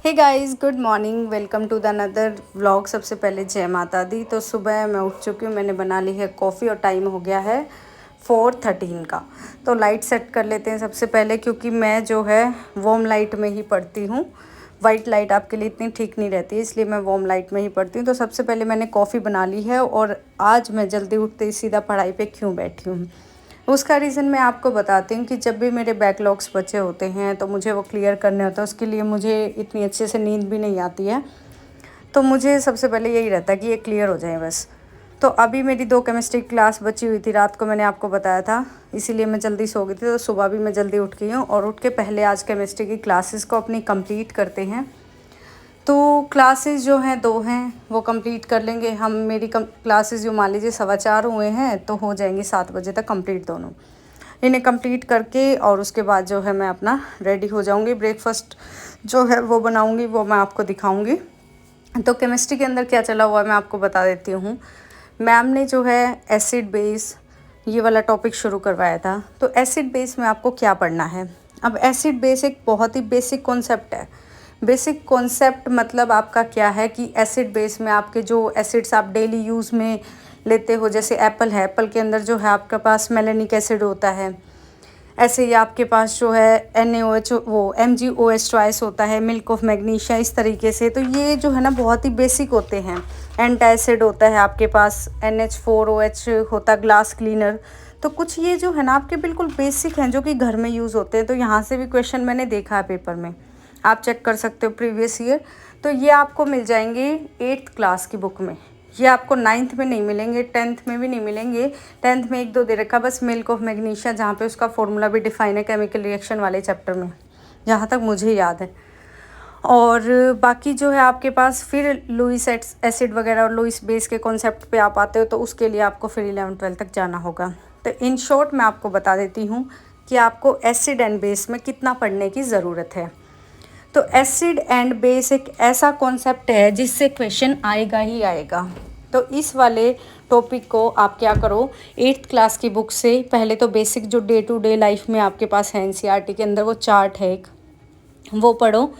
Hey guys, good morning. Welcome to the another vlog. सबसे पहले जय माता दी। तो सुबह मैं उठ चुकी हूँ, मैंने बना ली है कॉफ़ी और टाइम हो गया है 4:13 का। तो लाइट सेट कर लेते हैं सबसे पहले, क्योंकि मैं जो है वार्म लाइट में ही पढ़ती हूँ। वाइट लाइट आपके लिए इतनी ठीक नहीं रहती है, इसलिए मैं वार्म लाइट में ही पढ़ती हूँ। तो सबसे पहले मैंने कॉफ़ी बना ली है और आज मैं जल्दी उठते ही सीधा पढ़ाई पे क्यों बैठी हूँ, उसका रीज़न मैं आपको बताती हूँ कि जब भी मेरे बैकलॉग्स बचे होते हैं तो मुझे वो क्लियर करने होते हैं। उसके लिए मुझे इतनी अच्छे से नींद भी नहीं आती है, तो मुझे सबसे पहले यही रहता है कि ये क्लियर हो जाए बस। तो अभी मेरी 2 केमिस्ट्री क्लास बची हुई थी, रात को मैंने आपको बताया था, इसीलिए मैं जल्दी सो गई थी। तो सुबह भी मैं जल्दी उठ गई हूँ और उठ के पहले आज केमिस्ट्री की क्लासेस को अपनी कंप्लीट करते हैं। तो क्लासेस जो हैं 2 हैं, वो कंप्लीट कर लेंगे हम। मेरी क्लासेस जो मान लीजिए 4:15 हुए हैं, तो हो जाएंगी 7 बजे तक कंप्लीट दोनों। इन्हें कंप्लीट करके और उसके बाद जो है मैं अपना रेडी हो जाऊंगी। ब्रेकफास्ट जो है वो बनाऊंगी, वो मैं आपको दिखाऊंगी। तो केमिस्ट्री के अंदर क्या चला हुआ है मैं आपको बता देती हूँ। मैम ने जो है एसिड बेस ये वाला टॉपिक शुरू करवाया था। तो एसिड बेस में आपको क्या पढ़ना है। अब एसिड बेस एक बहुत ही बेसिक कॉन्सेप्ट है। बेसिक कॉन्सेप्ट मतलब आपका क्या है कि एसिड बेस में आपके जो एसिड्स आप डेली यूज़ में लेते हो, जैसे एप्पल है, एप्पल के अंदर जो है आपके पास मेलेनिक एसिड होता है। ऐसे ही आपके पास जो है NaOH वो MgOH ट्वाइस होता है, मिल्क ऑफ मैग्नीशिया, इस तरीके से। तो ये जो है ना बहुत ही बेसिक होते हैं। एंटासिड होता है आपके पास, NH4OH होता है, ग्लास क्लीनर। तो कुछ ये जो है ना आपके बिल्कुल बेसिक हैं जो कि घर में यूज़ होते हैं। तो यहाँ से भी क्वेश्चन मैंने देखा है पेपर में, आप चेक कर सकते हो प्रीवियस ईयर। तो ये आपको मिल जाएंगे 8th क्लास की बुक में। ये आपको 9th में नहीं मिलेंगे, 10th में भी नहीं मिलेंगे। 10th में 1-2 दे रखा बस, मिल्क ऑफ मैग्नीशिया, जहाँ पे उसका फॉर्मूला भी डिफाइन है केमिकल रिएक्शन वाले चैप्टर में, जहाँ तक मुझे याद है। और बाकी जो है आपके पास फिर लुईस एसिड वगैरह और लुईस बेस के कॉन्सेप्ट पे आप आते हो, तो उसके लिए आपको फिर 11th-12th तक जाना होगा। तो इन शॉर्ट मैं आपको बता देती हूँ कि आपको एसिड एंड बेस में कितना पढ़ने की ज़रूरत है। तो एसिड एंड बेस एक ऐसा कॉन्सेप्ट है जिससे क्वेश्चन आएगा ही आएगा। तो इस वाले टॉपिक को आप क्या करो, 8th क्लास की बुक से पहले तो बेसिक जो डे टू डे लाइफ में आपके पास है NCERT के अंदर, वो चार्ट है एक, वो पढ़ो।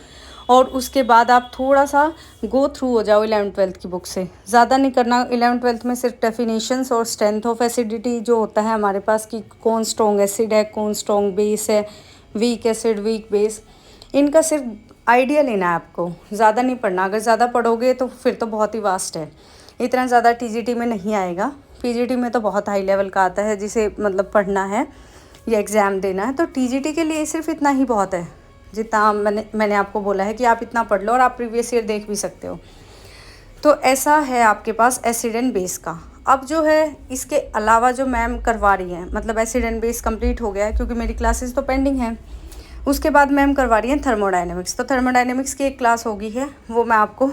और उसके बाद आप थोड़ा सा गो थ्रू हो जाओ 11th-12th की बुक से। ज़्यादा नहीं करना 11th-12th में, सिर्फ डेफिनेशंस और स्ट्रेंथ ऑफ एसिडिटी जो होता है हमारे पास, कि कौन स्ट्रॉन्ग एसिड है, कौन स्ट्रॉन्ग बेस है, वीक एसिड, वीक बेस, इनका सिर्फ आइडिया लेना है आपको। ज़्यादा नहीं पढ़ना। अगर ज़्यादा पढ़ोगे तो फिर तो बहुत ही वास्ट है, इतना ज़्यादा TGT में नहीं आएगा। PGT में तो बहुत हाई लेवल का आता है, जिसे मतलब पढ़ना है या एग्ज़ाम देना है। तो TGT के लिए सिर्फ इतना ही बहुत है, जितना मैंने आपको बोला है कि आप इतना पढ़ लो, और आप प्रीवियस ईयर देख भी सकते हो। तो ऐसा है आपके पास एसिड एंड बेस का। अब जो है इसके अलावा जो मैम करवा रही हैं, मतलब एसिड एंड बेस कंप्लीट हो गया है क्योंकि मेरी क्लासेस तो पेंडिंग हैं। उसके बाद मैम करवा रही हैं थर्मोडायनेमिक्स। तो थर्मोडायनेमिक्स की एक क्लास होगी है, वो मैं आपको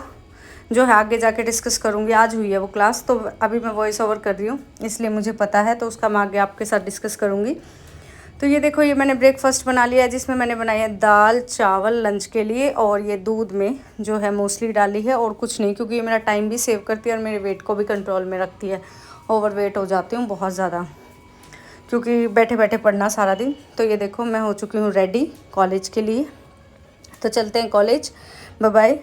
जो है आगे जाके डिस्कस करूँगी। आज हुई है वो क्लास, तो अभी मैं वॉइस ओवर कर रही हूँ, इसलिए मुझे पता है, तो उसका मैं आगे आपके साथ डिस्कस करूँगी। तो ये देखो, ये मैंने ब्रेकफास्ट बना लिया है, जिसमें मैंने बनाई है दाल चावल लंच के लिए, और ये दूध में जो है मूसली डाली है, और कुछ नहीं, क्योंकि ये मेरा टाइम भी सेव करती है और मेरे वेट को भी कंट्रोल में रखती है। ओवर वेट हो जाती हूँ बहुत ज़्यादा, क्योंकि बैठे बैठे पढ़ना सारा दिन। तो ये देखो मैं हो चुकी हूँ रेडी कॉलेज के लिए। तो चलते हैं कॉलेज, बाय बाय।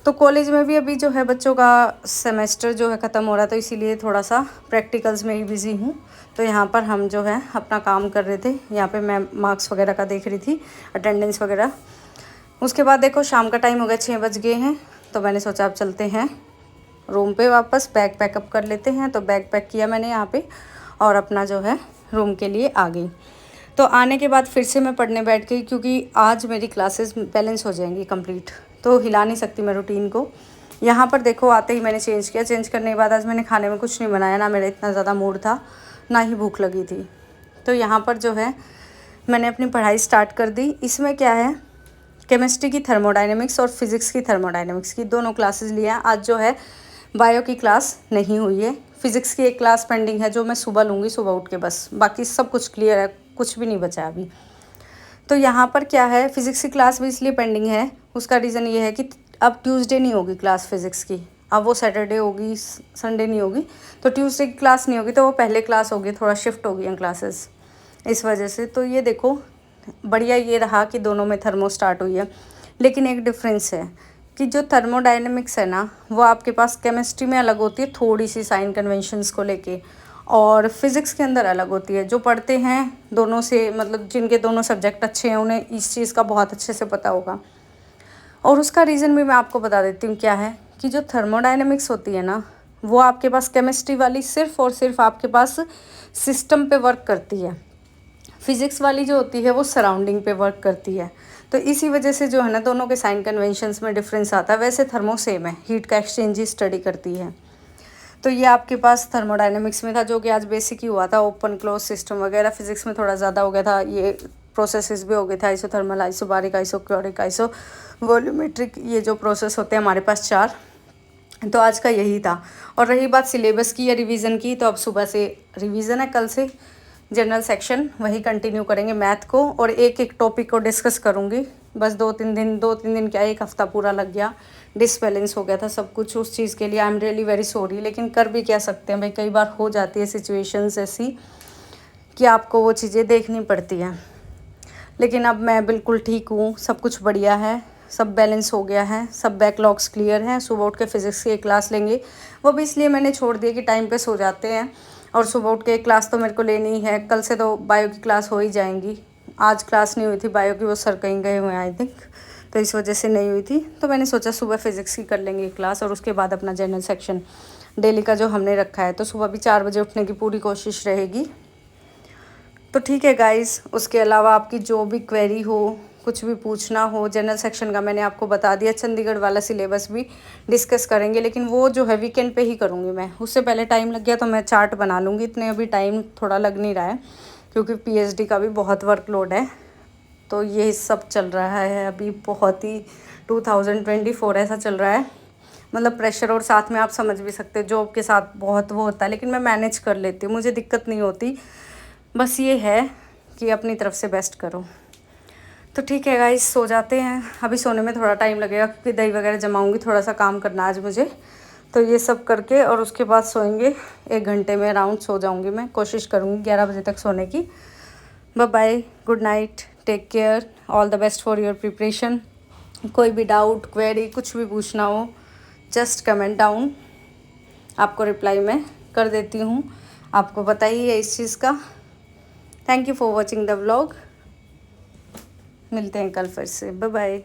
तो कॉलेज में भी अभी जो है बच्चों का सेमेस्टर जो है ख़त्म हो रहा है, तो इसीलिए थोड़ा सा प्रैक्टिकल्स में ही बिज़ी हूँ। तो यहाँ पर हम जो है अपना काम कर रहे थे, यहाँ पे मैं मार्क्स वगैरह का देख रही थी, अटेंडेंस वगैरह। उसके बाद देखो शाम का टाइम हो गया, 6 बज गए हैं। तो मैंने सोचा अब चलते हैं रूम पे वापस, बैग पैकअप कर लेते हैं। तो बैग पैक किया मैंने यहाँ पे, और अपना जो है रूम के लिए आ गई। तो आने के बाद फिर से मैं पढ़ने बैठ गई, क्योंकि आज मेरी क्लासेस बैलेंस हो जाएंगी कंप्लीट, तो हिला नहीं सकती मैं रूटीन को। यहाँ पर देखो आते ही मैंने चेंज किया। चेंज करने के बाद आज मैंने खाने में कुछ नहीं बनाया, ना मेरा इतना ज़्यादा मूड था, ना ही भूख लगी थी। तो यहाँ पर जो है मैंने अपनी पढ़ाई स्टार्ट कर दी। इसमें क्या है, केमिस्ट्री की थर्मोडायनेमिक्स और फिज़िक्स की थर्मोडायनेमिक्स की दोनों क्लासेस लिया। आज जो है बायो की क्लास नहीं हुई है। फिज़िक्स की एक क्लास पेंडिंग है, जो मैं सुबह लूँगी, सुबह उठ के, बस बाकी सब कुछ क्लियर है, कुछ भी नहीं बचा अभी। तो यहाँ पर क्या है, फ़िज़िक्स की क्लास भी इसलिए पेंडिंग है, उसका रीज़न ये है कि अब ट्यूसडे नहीं होगी क्लास फ़िज़िक्स की, अब वो सैटरडे होगी, संडे नहीं होगी। तो ट्यूसडे की क्लास नहीं होगी, तो वो पहले क्लास होगी, थोड़ा शिफ्ट हो गई हैं क्लासेस इस वजह से। तो ये देखो बढ़िया ये रहा कि दोनों में थर्मो स्टार्ट हुई है। लेकिन एक डिफरेंस है कि जो थर्मोडायनेमिक्स है ना, वो आपके पास केमिस्ट्री में अलग होती है थोड़ी सी साइन कन्वेंशंस को लेके, और फिज़िक्स के अंदर अलग होती है। जो पढ़ते हैं दोनों से, मतलब जिनके दोनों सब्जेक्ट अच्छे हैं, उन्हें इस चीज़ का बहुत अच्छे से पता होगा। और उसका रीज़न भी मैं आपको बता देती हूँ क्या है, कि जो थर्मोडायनेमिक्स होती है ना, वो आपके पास केमिस्ट्री वाली सिर्फ़ और सिर्फ आपके पास सिस्टम पे वर्क करती है। फिज़िक्स वाली जो होती है वो सराउंडिंग पे वर्क करती है। तो इसी वजह से जो है ना, दोनों के साइन कन्वेंशंस में डिफरेंस आता है। वैसे थर्मो सेम है, हीट का एक्सचेंज ही स्टडी करती है। तो ये आपके पास थर्मोडायनेमिक्स में था, जो कि आज बेसिक ही हुआ था। ओपन क्लोज सिस्टम वगैरह फिजिक्स में थोड़ा ज़्यादा हो गया था। ये प्रोसेसेस भी हो गए थे, आइसोथर्मल, आइसोबारिक, आइसोक्योरिक, आइसो वॉल्यूमेट्रिक, ये जो प्रोसेस होते हैं हमारे पास 4। तो आज का यही था। और रही बात सिलेबस की या रिवीजन की, तो अब सुबह से रिवीजन है, कल से जनरल सेक्शन वही कंटिन्यू करेंगे मैथ को, और एक एक टॉपिक को डिस्कस करूँगी। बस 2-3 दिन क्या, एक हफ़्ता पूरा लग गया। डिसबैलेंस हो गया था सब कुछ, उस चीज़ के लिए I am really very sorry. लेकिन कर भी क्या सकते हैं भाई, कई बार हो जाती है सिचुएशंस ऐसी कि आपको वो चीज़ें देखनी पड़ती हैं। लेकिन अब मैं बिल्कुल ठीक हूँ, सब कुछ बढ़िया है, सब बैलेंस हो गया है, सब बैकलॉग्स क्लियर हैं। सुबह उठ के फ़िज़िक्स की एक क्लास लेंगे, वो भी इसलिए मैंने छोड़ दिया कि टाइम पे सो जाते हैं, और सुबह उठ के एक क्लास तो मेरे को लेनी ही है। कल से तो बायो की क्लास हो ही जाएंगी। आज क्लास नहीं हुई थी बायो की, वो सर कहीं गए हुए हैं आई थिंक, तो इस वजह से नहीं हुई थी। तो मैंने सोचा सुबह फ़िज़िक्स की कर लेंगे क्लास, और उसके बाद अपना जनरल सेक्शन डेली का जो हमने रखा है। तो सुबह भी 4 बजे उठने की पूरी कोशिश रहेगी। तो ठीक है गाइस, उसके अलावा आपकी जो भी क्वेरी हो, कुछ भी पूछना हो जनरल सेक्शन का, मैंने आपको बता दिया। चंडीगढ़ वाला सिलेबस भी डिस्कस करेंगे, लेकिन वो जो है वीकेंड पे ही करूँगी मैं। उससे पहले टाइम लग गया तो मैं चार्ट बना लूँगी, इतने अभी टाइम थोड़ा लग नहीं रहा है, क्योंकि पीएचडी का भी बहुत वर्कलोड है। तो ये सब चल रहा है अभी बहुत ही 2024 ऐसा चल रहा है, मतलब प्रेशर, और साथ में आप समझ भी सकते हो जॉब के साथ बहुत वो होता है। लेकिन मैं मैनेज कर लेती हूँ, मुझे दिक्कत नहीं होती। बस ये है कि अपनी तरफ से बेस्ट करो। तो ठीक है गाइस, सो जाते हैं। अभी सोने में थोड़ा टाइम लगेगा, क्योंकि दही वगैरह जमाऊँगी, थोड़ा सा काम करना आज मुझे। तो ये सब करके और उसके बाद सोएंगे। 1 घंटे में अराउंड सो जाऊँगी मैं, कोशिश करूँगी 11 बजे तक सोने की। Bye bye, good night, take care, all the best for your preparation. कोई भी डाउट, क्वेरी, कुछ भी पूछना हो, जस्ट कमेंट डाउन, आपको रिप्लाई मैं कर देती हूँ। आपको पता ही है इस चीज़ का। Thank you for watching the vlog. मिलते हैं कल फिर से, बाय बाय।